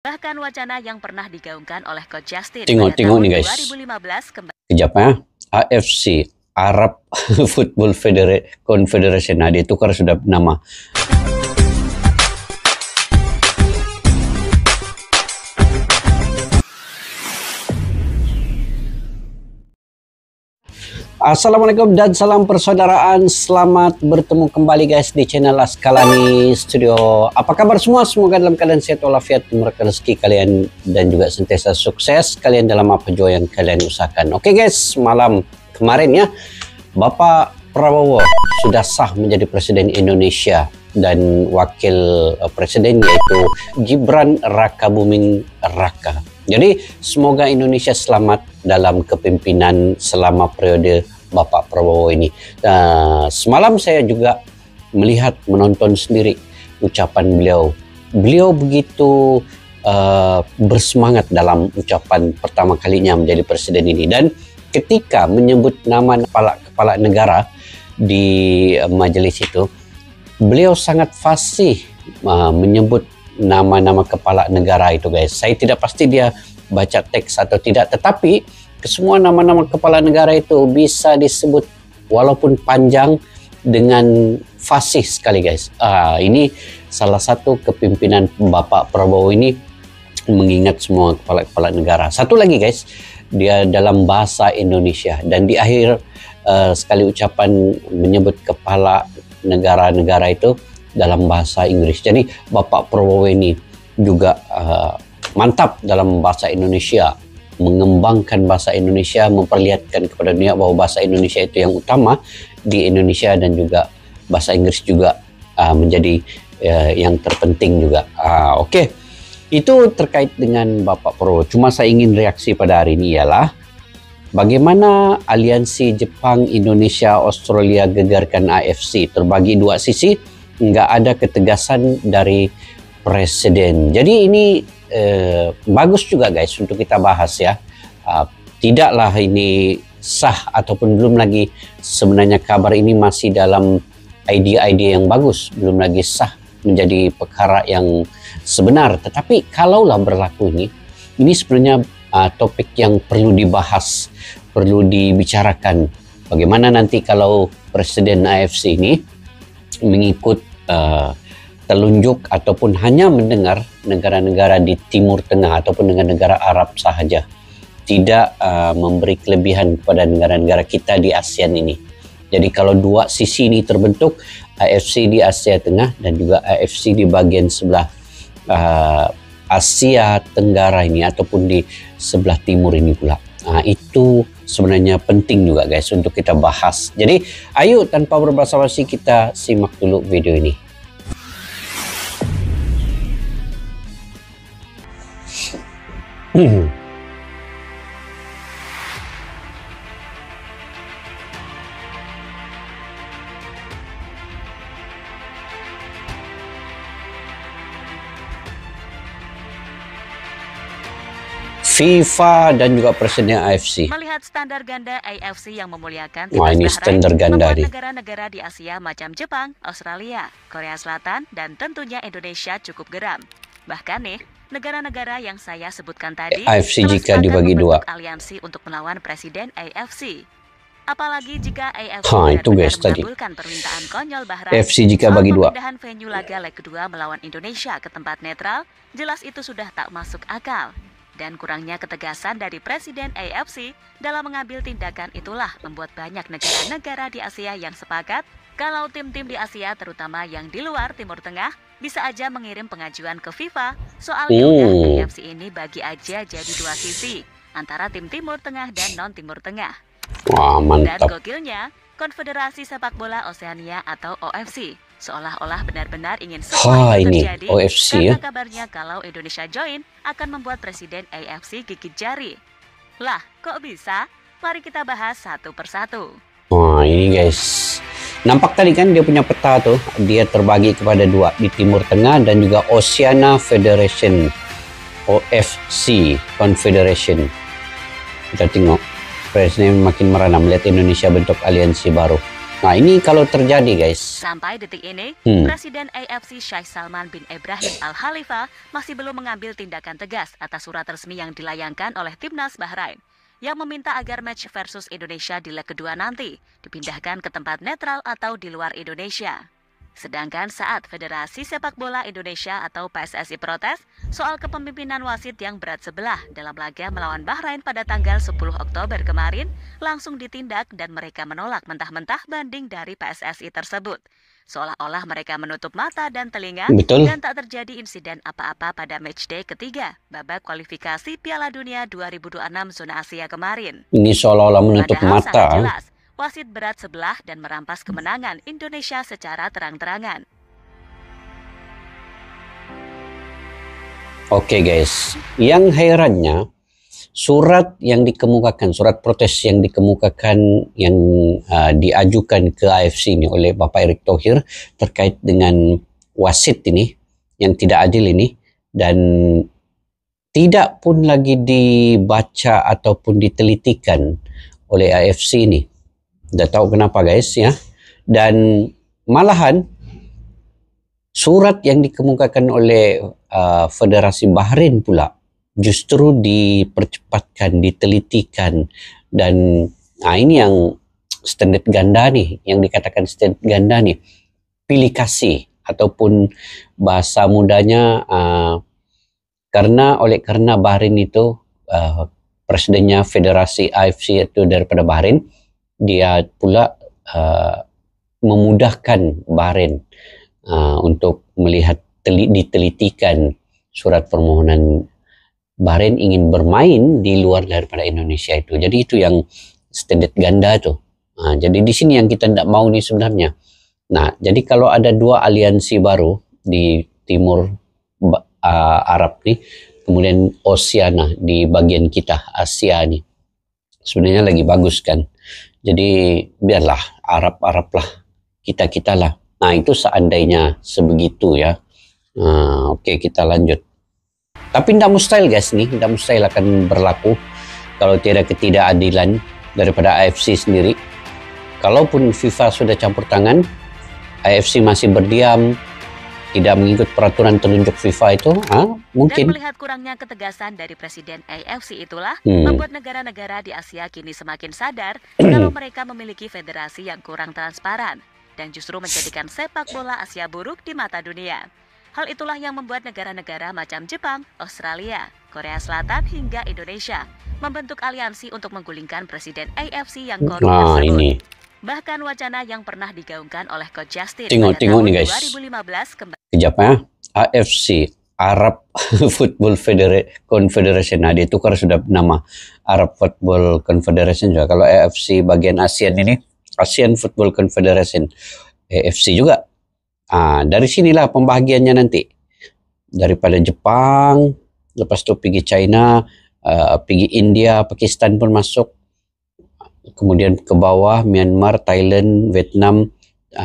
Bahkan wacana yang pernah digaungkan oleh Coach Justin pada tahun nih guys. 2015 kembali. Kejapnya AFC, Arab Football Confederation, nah ditukar sudah nama. Assalamualaikum dan salam persaudaraan. Selamat bertemu kembali guys di channel Askalani Studio. Apa kabar semua? Semoga dalam keadaan sehat walafiat, murah rezeki kalian dan juga sentiasa sukses kalian dalam apa jua yang kalian usahakan. Oke guys, malam kemarin ya, Bapak Prabowo sudah sah menjadi Presiden Indonesia dan wakil presiden yaitu Gibran Rakabuming Raka. Jadi semoga Indonesia selamat dalam kepemimpinan selama periode Bapak Prabowo ini. Semalam saya juga menonton sendiri ucapan beliau. Beliau begitu bersemangat dalam ucapan pertama kalinya menjadi presiden ini. Dan ketika menyebut nama kepala negara di majelis itu, beliau sangat fasih menyebut nama-nama kepala negara itu guys. Saya tidak pasti dia baca teks atau tidak, tetapi semua nama-nama kepala negara itu bisa disebut walaupun panjang dengan fasih sekali guys. Ini salah satu kepimpinan Bapak Prabowo ini mengingat semua kepala-kepala negara. Satu lagi guys, dia dalam bahasa Indonesia dan di akhir sekali ucapan menyebut kepala negara-negara itu dalam bahasa Inggris. Jadi Bapak Prabowo ini juga mantap dalam bahasa Indonesia, mengembangkan bahasa Indonesia, memperlihatkan kepada dunia bahwa bahasa Indonesia itu yang utama di Indonesia dan juga bahasa Inggris juga menjadi yang terpenting juga. Oke. Itu terkait dengan Bapak Prabowo. Cuma saya ingin reaksi pada hari ini ialah bagaimana aliansi Jepang, Indonesia, Australia gegarkan AFC terbagi dua sisi. Nggak ada ketegasan dari presiden. Jadi ini bagus juga guys untuk kita bahas ya. Tidaklah ini sah ataupun belum lagi sebenarnya kabar ini masih dalam ide-ide yang bagus, belum lagi sah menjadi perkara yang sebenar. Tetapi kalaulah berlaku ini sebenarnya topik yang perlu dibahas, perlu dibicarakan. Bagaimana nanti kalau presiden AFC ini mengikut telunjuk ataupun hanya mendengar negara-negara di Timur Tengah ataupun negara-negara Arab sahaja, tidak memberi kelebihan kepada negara-negara kita di ASEAN ini. Jadi kalau dua sisi ini terbentuk, AFC di Asia Tengah dan juga AFC di bagian sebelah Asia Tenggara ini ataupun di sebelah timur ini pula. Itu sebenarnya penting juga guys untuk kita bahas. Jadi ayo tanpa berbasa-basi kita simak dulu video ini. FIFA dan juga presiden AFC. Melihat standar ganda AFC yang memuliakan ini standar ganda nih. Negara-negara di Asia macam Jepang, Australia, Korea Selatan, dan tentunya Indonesia cukup geram. Bahkan nih, negara-negara yang saya sebutkan tadi AFC jika dibagi dua aliansi untuk melawan presiden AFC. Apalagi jika AFC mengabulkan permintaan konyol Bahrain AFC jika bagi dua. Pemindahan venue laga leg kedua melawan Indonesia ke tempat netral, jelas itu sudah tak masuk akal. Dan kurangnya ketegasan dari Presiden AFC dalam mengambil tindakan itulah membuat banyak negara-negara di Asia yang sepakat kalau tim-tim di Asia terutama yang di luar Timur Tengah bisa aja mengirim pengajuan ke FIFA soal AFC ini bagi aja jadi dua sisi antara tim Timur Tengah dan non-Timur Tengah. Wah, mantap. Dan gokilnya, Konfederasi Sepak Bola Oseania atau OFC seolah-olah benar-benar ingin semua ini terjadi OFC, karena kabarnya kalau Indonesia join akan membuat presiden AFC gigit jari. Lah, kok bisa? Mari kita bahas satu persatu. Wah, ini guys. Nampak tadi kan dia punya peta tuh. Dia terbagi kepada dua, di Timur Tengah dan juga Oceania Federation. OFC Confederation. Kita tengok. Presiden makin merana melihat Indonesia bentuk aliansi baru. Nah, ini kalau terjadi, guys. Sampai detik ini, Presiden AFC Sheikh Salman bin Ibrahim Al Khalifa masih belum mengambil tindakan tegas atas surat resmi yang dilayangkan oleh Timnas Bahrain yang meminta agar match versus Indonesia di leg kedua nanti dipindahkan ke tempat netral atau di luar Indonesia. Sedangkan saat Federasi Sepak Bola Indonesia atau PSSI protes soal kepemimpinan wasit yang berat sebelah dalam laga melawan Bahrain pada tanggal 10 Oktober kemarin, langsung ditindak dan mereka menolak mentah-mentah banding dari PSSI tersebut. Seolah-olah mereka menutup mata dan telinga. Betul. Dan tak terjadi insiden apa-apa pada matchday ketiga babak kualifikasi Piala Dunia 2026 zona Asia kemarin. Ini seolah-olah menutup Padahal mata. sangat jelas, wasit berat sebelah dan merampas kemenangan Indonesia secara terang-terangan. Oke, guys, yang herannya surat yang dikemukakan, surat protes yang dikemukakan yang diajukan ke AFC ini oleh Bapak Erick Thohir terkait dengan wasit ini yang tidak adil ini, dan tidak pun lagi dibaca ataupun ditelitikan oleh AFC ini. Dah tahu kenapa, guys, ya. Dan malahan surat yang dikemukakan oleh Federasi Bahrain pula justru dipercepatkan, ditelitikan, dan ini yang standard ganda nih, yang dikatakan standard ganda nih, pilih kasih ataupun bahasa mudanya karena Bahrain itu presidennya Federasi AFC itu daripada Bahrain, dia pula memudahkan Bahrain untuk melihat ditelitikan surat permohonan Bahrain ingin bermain di luar daripada Indonesia itu. Jadi itu yang standard ganda tuh. Jadi di sini yang kita tidak mau nih sebenarnya. Nah, jadi kalau ada dua aliansi baru di timur Arab nih, kemudian Oceania di bagian kita Asia nih, sebenarnya lagi bagus kan. Jadi biarlah Arab lah, kita lah. Nah, itu seandainya sebegitu ya. Oke, kita lanjut. Tapi tidak mustahil, guys, nih, tidak mustahil akan berlaku kalau tidak ketidakadilan daripada AFC sendiri. Kalaupun FIFA sudah campur tangan, AFC masih berdiam, tidak mengikut peraturan telunjuk FIFA itu, mungkin. Dan melihat kurangnya ketegasan dari Presiden AFC itulah membuat negara-negara di Asia kini semakin sadar kalau mereka memiliki federasi yang kurang transparan dan justru menjadikan sepak bola Asia buruk di mata dunia. Hal itulah yang membuat negara-negara macam Jepang, Australia, Korea Selatan hingga Indonesia membentuk aliansi untuk menggulingkan Presiden AFC yang korup tersebut. Ini. Bahkan wacana yang pernah digaungkan oleh Coach Justin pada tahun nih, guys. 2015 kembali. Kejapnya AFC, Arab Football Confederation. Nah, ditukar sudah nama Arab Football Confederation juga. Kalau AFC bagian ASEAN ini, ASEAN Football Confederation, AFC juga. Dari sinilah pembagiannya nanti. Daripada Jepang, lepas itu pergi China, pergi India, Pakistan pun masuk. Kemudian ke bawah Myanmar, Thailand, Vietnam,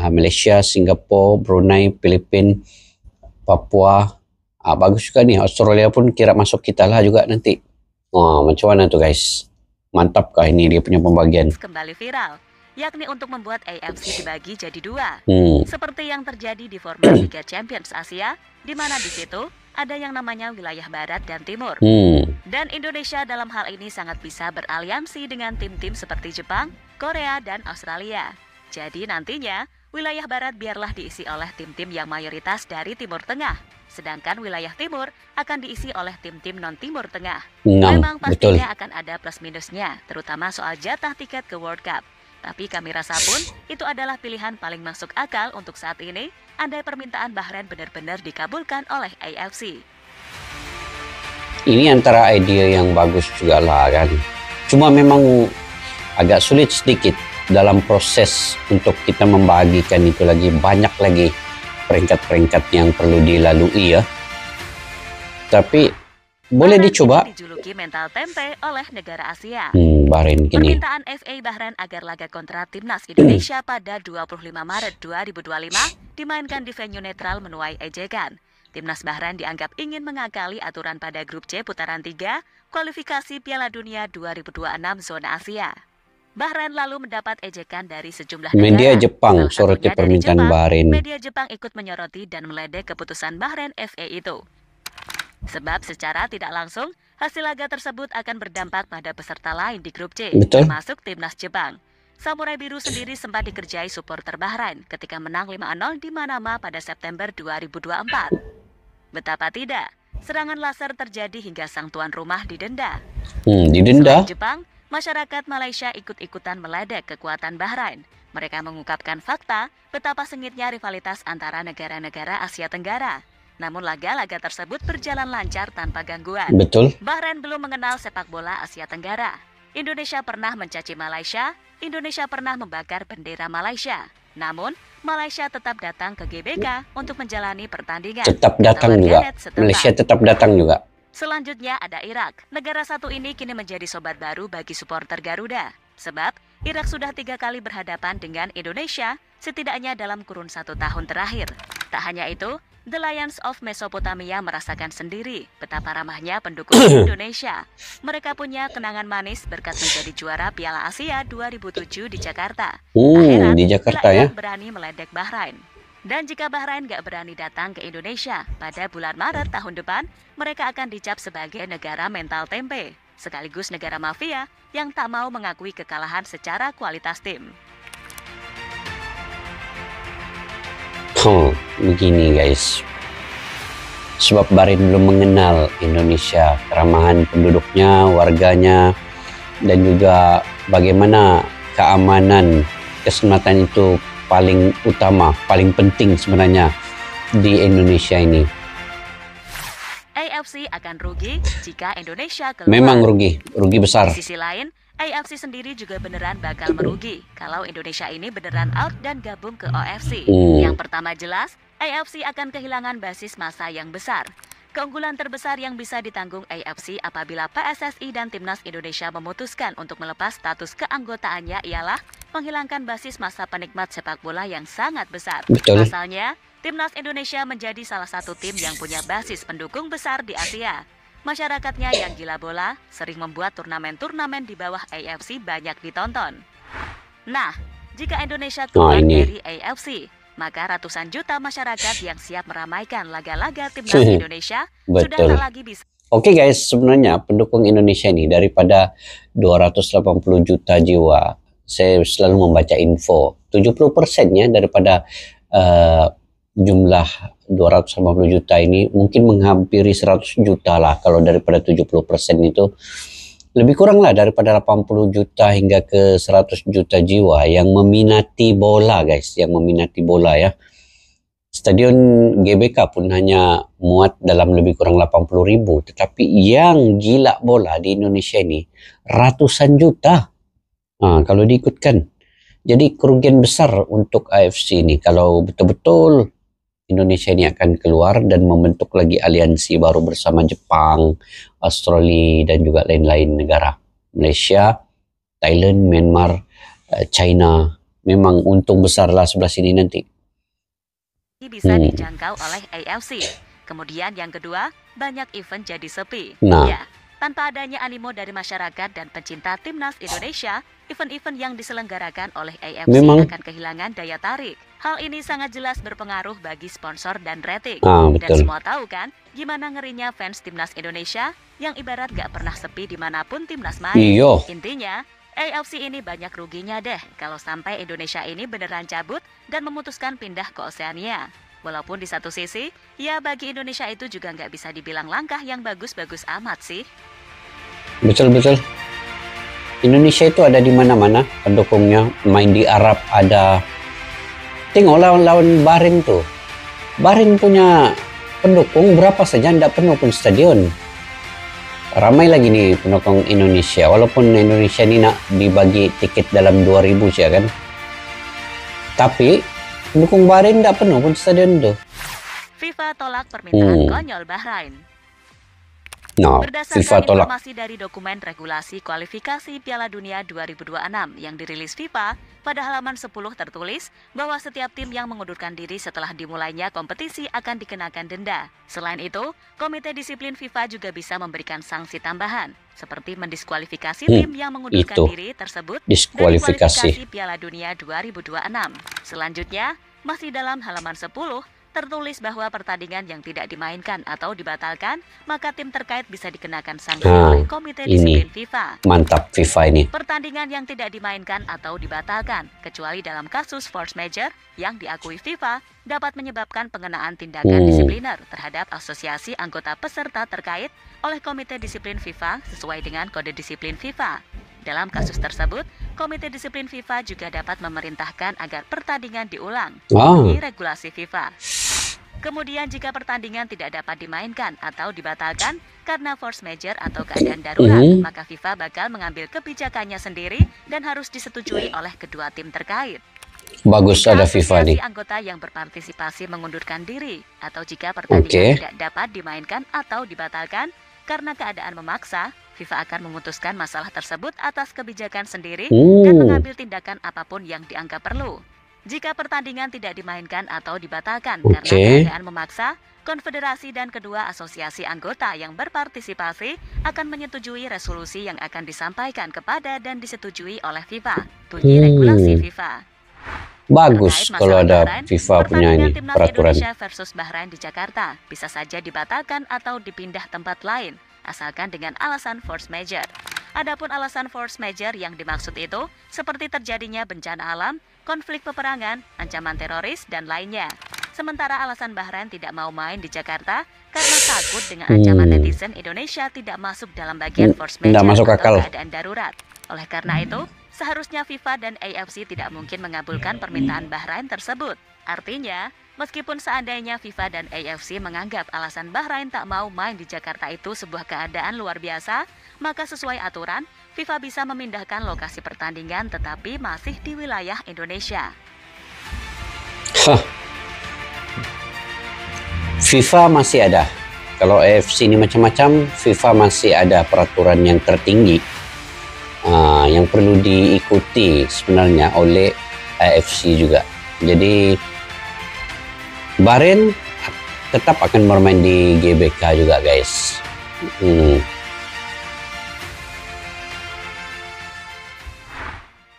Malaysia, Singapura, Brunei, Filipina, Papua. Bagus juga nih, Australia pun kira masuk kita lah juga nanti. Macam mana tuh, guys? Mantapkah ini dia punya pembagian? Kembali viral, yakni untuk membuat AFC dibagi jadi dua. Seperti yang terjadi di format Liga Champions Asia, di mana di situ ada yang namanya wilayah Barat dan Timur. Dan Indonesia dalam hal ini sangat bisa beraliansi dengan tim-tim seperti Jepang, Korea, dan Australia. Jadi nantinya, wilayah Barat biarlah diisi oleh tim-tim yang mayoritas dari Timur Tengah. Sedangkan wilayah Timur akan diisi oleh tim-tim non-Timur Tengah. Memang pastinya akan ada plus minusnya, terutama soal jatah tiket ke World Cup. Tapi kami rasa pun itu adalah pilihan paling masuk akal untuk saat ini, andai permintaan Bahrain benar-benar dikabulkan oleh AFC. Ini antara ide yang bagus juga lah kan. Cuma memang agak sulit sedikit dalam proses untuk kita membagikan itu lagi. Banyak lagi peringkat-peringkat yang perlu dilalui ya. Tapi boleh dicoba. Dijuluki mental tempe oleh negara Asia. Bahrain kini. Permintaan FA Bahrain agar laga kontra Timnas Indonesia pada 25 Maret 2025 dimainkan di venue netral menuai ejekan. Timnas Bahrain dianggap ingin mengakali aturan pada grup C putaran 3 kualifikasi Piala Dunia 2026 zona Asia. Bahrain lalu mendapat ejekan dari sejumlah Media negara. Jepang Salah soroti satunya dari permintaan Jepang. Bahrain. Media Jepang ikut menyoroti dan meledek keputusan Bahrain FA itu. Sebab secara tidak langsung, hasil laga tersebut akan berdampak pada peserta lain di grup C, Betul. termasuk timnas Jepang. Samurai Biru sendiri sempat dikerjai supporter Bahrain ketika menang 5-0 di Manama pada September 2024. Betapa tidak, serangan laser terjadi hingga sang tuan rumah didenda. Didenda. Selain Jepang, masyarakat Malaysia ikut-ikutan meledek kekuatan Bahrain. Mereka mengungkapkan fakta betapa sengitnya rivalitas antara negara-negara Asia Tenggara. Namun laga-laga tersebut berjalan lancar tanpa gangguan. Betul. Bahrain belum mengenal sepak bola Asia Tenggara. Indonesia pernah mencaci Malaysia, Indonesia pernah membakar bendera Malaysia. Namun, Malaysia tetap datang ke GBK untuk menjalani pertandingan. Tetap datang juga. Malaysia tetap datang juga. Selanjutnya ada Irak. Negara satu ini kini menjadi sobat baru bagi supporter Garuda. Sebab, Irak sudah 3 kali berhadapan dengan Indonesia, setidaknya dalam kurun 1 tahun terakhir. Tak hanya itu, The Lions of Mesopotamia merasakan sendiri betapa ramahnya pendukung Indonesia. Mereka punya kenangan manis berkat menjadi juara Piala Asia 2007 di Jakarta. Di Jakarta ya. Berani meledek Bahrain. Dan jika Bahrain gak berani datang ke Indonesia pada bulan Maret tahun depan, mereka akan dicap sebagai negara mental tempe, sekaligus negara mafia yang tak mau mengakui kekalahan secara kualitas tim. Begini guys. Sebab Bahrain belum mengenal Indonesia, keramahan penduduknya, warganya, dan juga bagaimana keamanan, keselamatan itu paling utama, paling penting sebenarnya di Indonesia ini. AFC akan rugi jika Indonesia keluar. Memang rugi besar. Di sisi lain, AFC sendiri juga beneran bakal merugi kalau Indonesia ini beneran out dan gabung ke OFC. Yang pertama jelas, AFC akan kehilangan basis massa yang besar. Keunggulan terbesar yang bisa ditanggung AFC apabila PSSI dan Timnas Indonesia memutuskan untuk melepas status keanggotaannya ialah menghilangkan basis massa penikmat sepak bola yang sangat besar. Betul. Pasalnya, Timnas Indonesia menjadi salah satu tim yang punya basis pendukung besar di Asia. Masyarakatnya yang gila bola sering membuat turnamen-turnamen di bawah AFC banyak ditonton. Nah, jika Indonesia keluar dari AFC, maka ratusan juta masyarakat yang siap meramaikan laga-laga Timnas Indonesia sudah tak lagi bisa. Oke guys, sebenarnya pendukung Indonesia ini daripada 280 juta jiwa, saya selalu membaca info, 70%-nya daripada jumlah 280 juta ini mungkin menghampiri 100 juta lah. Kalau daripada 70% itu lebih kurang lah daripada 80 juta hingga ke 100 juta jiwa yang meminati bola guys, yang meminati bola ya. Stadion GBK pun hanya muat dalam lebih kurang 80.000, tetapi yang gila bola di Indonesia ini ratusan juta. Kalau diikutkan, jadi kerugian besar untuk AFC ini kalau betul-betul Indonesia ini akan keluar dan membentuk lagi aliansi baru bersama Jepang, Australia, dan juga lain-lain negara. Malaysia, Thailand, Myanmar, China. Memang untung besar lah sebelah sini nanti. Bisa dijangkau oleh AFC. Kemudian yang kedua, banyak event jadi sepi. Ya, tanpa adanya animo dari masyarakat dan pencinta Timnas Indonesia, event-event yang diselenggarakan oleh AFC akan kehilangan daya tarik. Hal ini sangat jelas berpengaruh bagi sponsor dan rating. Dan semua tahu kan, gimana ngerinya fans Timnas Indonesia yang ibarat gak pernah sepi dimanapun Timnas main. Intinya, AFC ini banyak ruginya deh kalau sampai Indonesia ini beneran cabut dan memutuskan pindah ke Oseania. Walaupun di satu sisi, ya bagi Indonesia itu juga nggak bisa dibilang langkah yang bagus-bagus amat sih. Betul-betul. Indonesia itu ada di mana-mana pendukungnya. Main di Arab ada. Tengok lawan Bahrain tuh. Bahrain punya pendukung berapa saja, tidak penuh pun stadion. Ramai lagi nih pendukung Indonesia. Walaupun Indonesia ini nak dibagi tiket dalam 2.000 sih kan. Tapi pendukung Bahrain tidak penuh pun stadion tuh. FIFA tolak permintaan konyol Bahrain. No, FIFA Berdasarkan tolak. informasi dari dokumen regulasi kualifikasi Piala Dunia 2026 yang dirilis FIFA, pada halaman 10 tertulis bahwa setiap tim yang mengundurkan diri setelah dimulainya kompetisi akan dikenakan denda. Selain itu, Komite Disiplin FIFA juga bisa memberikan sanksi tambahan, seperti mendiskualifikasi tim yang mengundurkan itu. diri tersebut dari Diskualifikasi. kualifikasi Piala Dunia 2026. Selanjutnya, masih dalam halaman 10, tertulis bahwa pertandingan yang tidak dimainkan atau dibatalkan, maka tim terkait bisa dikenakan sanksi oleh Komite Disiplin FIFA. Mantap FIFA ini. Pertandingan yang tidak dimainkan atau dibatalkan, kecuali dalam kasus force majeure yang diakui FIFA, dapat menyebabkan pengenaan tindakan disipliner terhadap asosiasi anggota peserta terkait oleh Komite Disiplin FIFA sesuai dengan Kode Disiplin FIFA. Dalam kasus tersebut, Komite Disiplin FIFA juga dapat memerintahkan agar pertandingan diulang di regulasi FIFA. Kemudian jika pertandingan tidak dapat dimainkan atau dibatalkan karena force majeure atau keadaan darurat, maka FIFA bakal mengambil kebijakannya sendiri dan harus disetujui oleh kedua tim terkait. Bagus Jika ada FIFA nih. asosiasi anggota yang berpartisipasi mengundurkan diri atau jika pertandingan tidak dapat dimainkan atau dibatalkan karena keadaan memaksa, FIFA akan memutuskan masalah tersebut atas kebijakan sendiri dan mengambil tindakan apapun yang dianggap perlu. Jika pertandingan tidak dimainkan atau dibatalkan karena keadaan memaksa, konfederasi dan kedua asosiasi anggota yang berpartisipasi akan menyetujui resolusi yang akan disampaikan kepada dan disetujui oleh FIFA. Bunyi regulasi FIFA. Bagus Terkait kalau masalah ada Bahrain, FIFA punya pertandingan ini timnas peraturan. Indonesia versus Bahrain di Jakarta bisa saja dibatalkan atau dipindah tempat lain, asalkan dengan alasan force majeure. Adapun alasan force majeure yang dimaksud itu seperti terjadinya bencana alam, konflik peperangan, ancaman teroris, dan lainnya. Sementara alasan Bahrain tidak mau main di Jakarta karena takut dengan ancaman netizen Indonesia tidak masuk dalam bagian force majeure masuk atau akal. keadaan darurat. Oleh karena itu, seharusnya FIFA dan AFC tidak mungkin mengabulkan permintaan Bahrain tersebut. Artinya, meskipun seandainya FIFA dan AFC menganggap alasan Bahrain tak mau main di Jakarta itu sebuah keadaan luar biasa, maka sesuai aturan, FIFA bisa memindahkan lokasi pertandingan tetapi masih di wilayah Indonesia. FIFA masih ada. Kalau AFC ini macam-macam, FIFA masih ada peraturan yang tertinggi yang perlu diikuti sebenarnya oleh AFC juga. Jadi Bahrain tetap akan bermain di GBK juga, guys.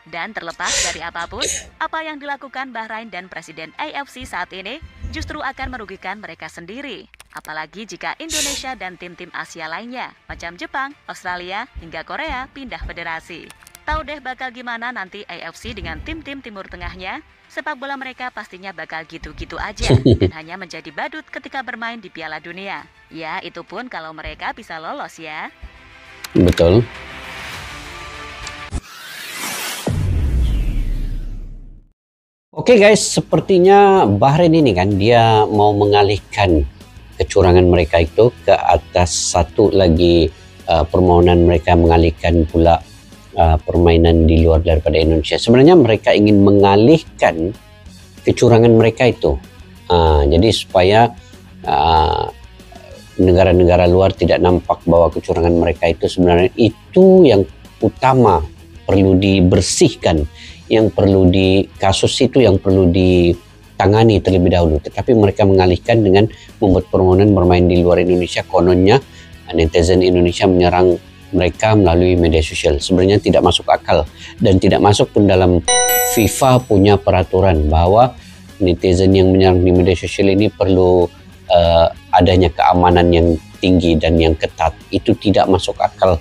Dan terlepas dari apapun, apa yang dilakukan Bahrain dan Presiden AFC saat ini justru akan merugikan mereka sendiri. Apalagi jika Indonesia dan tim-tim Asia lainnya, macam Jepang, Australia, hingga Korea pindah federasi. Tahu deh bakal gimana nanti AFC dengan tim-tim Timur Tengahnya? Sepak bola mereka pastinya bakal gitu-gitu aja dan hanya menjadi badut ketika bermain di Piala Dunia. Ya, itu pun kalau mereka bisa lolos ya. Betul. Oke guys, sepertinya Bahrain ini kan dia mau mengalihkan kecurangan mereka itu ke atas satu lagi permohonan mereka mengalihkan pula permainan di luar daripada Indonesia. Sebenarnya mereka ingin mengalihkan kecurangan mereka itu. Jadi supaya negara-negara luar tidak nampak bahwa kecurangan mereka itu sebenarnya itu yang utama perlu dibersihkan. Yang perlu kasus itu yang perlu ditangani terlebih dahulu, tetapi mereka mengalihkan dengan membuat permohonan bermain di luar Indonesia. Kononnya netizen Indonesia menyerang mereka melalui media sosial. Sebenarnya tidak masuk akal dan tidak masuk pun dalam FIFA punya peraturan bahwa netizen yang menyerang di media sosial ini perlu adanya keamanan yang tinggi dan yang ketat. Itu tidak masuk akal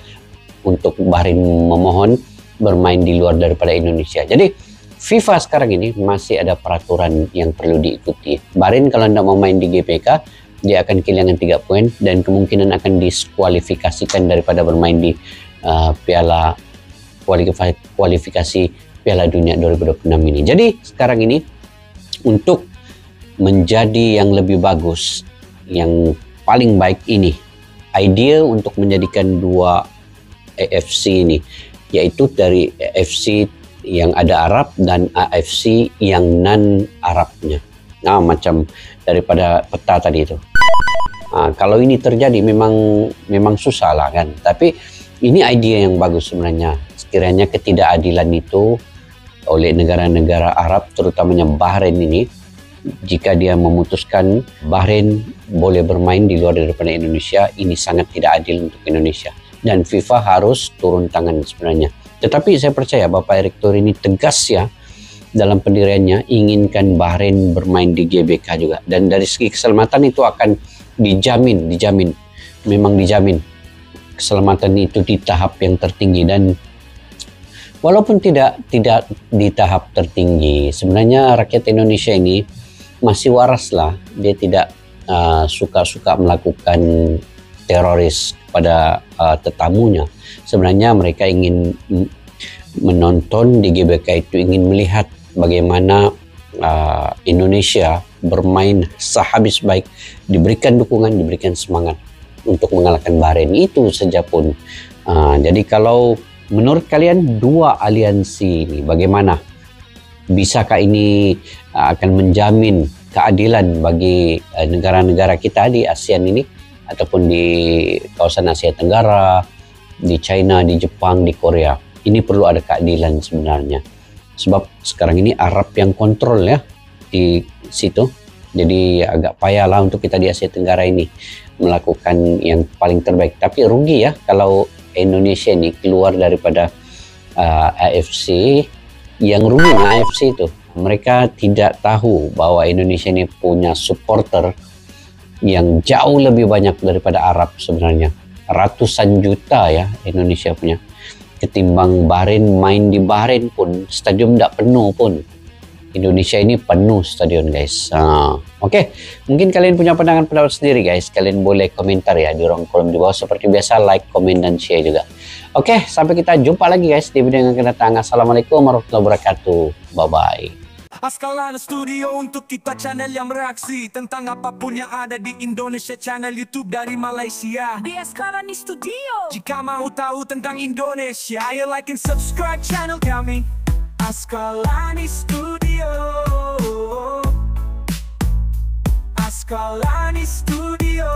untuk Bahrain memohon bermain di luar daripada Indonesia. Jadi FIFA sekarang ini masih ada peraturan yang perlu diikuti. Bahrain kalau tidak mau main di GPK, dia akan kehilangan 3 poin dan kemungkinan akan diskualifikasikan daripada bermain di Piala kualifikasi Piala Dunia 2026 ini. Jadi sekarang ini untuk menjadi yang lebih bagus, yang paling baik ini, ide untuk menjadikan dua AFC ini, yaitu dari AFC yang ada Arab dan AFC yang non-Arabnya. Nah, macam daripada peta tadi itu. Kalau ini terjadi memang susah lah kan. Tapi ini ide yang bagus sebenarnya. Sekiranya ketidakadilan itu oleh negara-negara Arab, terutamanya Bahrain ini, jika dia memutuskan Bahrain boleh bermain di luar daripada Indonesia, ini sangat tidak adil untuk Indonesia. Dan FIFA harus turun tangan sebenarnya. Tetapi saya percaya Bapak Erick Thohir ini tegas ya dalam pendiriannya, inginkan Bahrain bermain di GBK juga. Dan dari segi keselamatan itu akan dijamin, memang dijamin. Keselamatan itu di tahap yang tertinggi, dan walaupun tidak di tahap tertinggi, sebenarnya rakyat Indonesia ini masih waras lah. Dia tidak suka-suka melakukan teroris pada tetamunya. Sebenarnya mereka ingin menonton di GBK itu, ingin melihat bagaimana Indonesia bermain sehabis baik, diberikan dukungan, diberikan semangat untuk mengalahkan Bahrain. Itu saja pun. Jadi kalau menurut kalian dua aliansi ini bagaimana? Bisakah ini akan menjamin keadilan bagi negara-negara kita di ASEAN ini, ataupun di kawasan Asia Tenggara, di China, di Jepang, di Korea? Ini perlu ada keadilan sebenarnya. Sebab sekarang ini Arab yang kontrol ya di situ. Jadi agak payahlah untuk kita di Asia Tenggara ini melakukan yang paling terbaik. Tapi rugi ya kalau Indonesia ini keluar daripada AFC. Yang rugi AFC itu, mereka tidak tahu bahwa Indonesia ini punya supporter yang jauh lebih banyak daripada Arab sebenarnya. Ratusan juta ya Indonesia punya. Ketimbang Bahrain, main di Bahrain pun stadion tidak penuh pun. Indonesia ini penuh stadion guys. Oke, mungkin kalian punya pandangan-pendapat sendiri guys. Kalian boleh komentar ya di ruang kolom di bawah. Seperti biasa, like, komen, dan share juga. Oke, sampai kita jumpa lagi guys di video yang akan datang. Assalamualaikum warahmatullahi wabarakatuh. Bye-bye. Askalana Studio untuk kita channel yang bereaksi tentang apapun yang ada di Indonesia, channel YouTube dari Malaysia di Askalani Studio. Jika mau tahu tentang Indonesia, ayo like and subscribe channel kami Askalani Studio. Askalani Studio.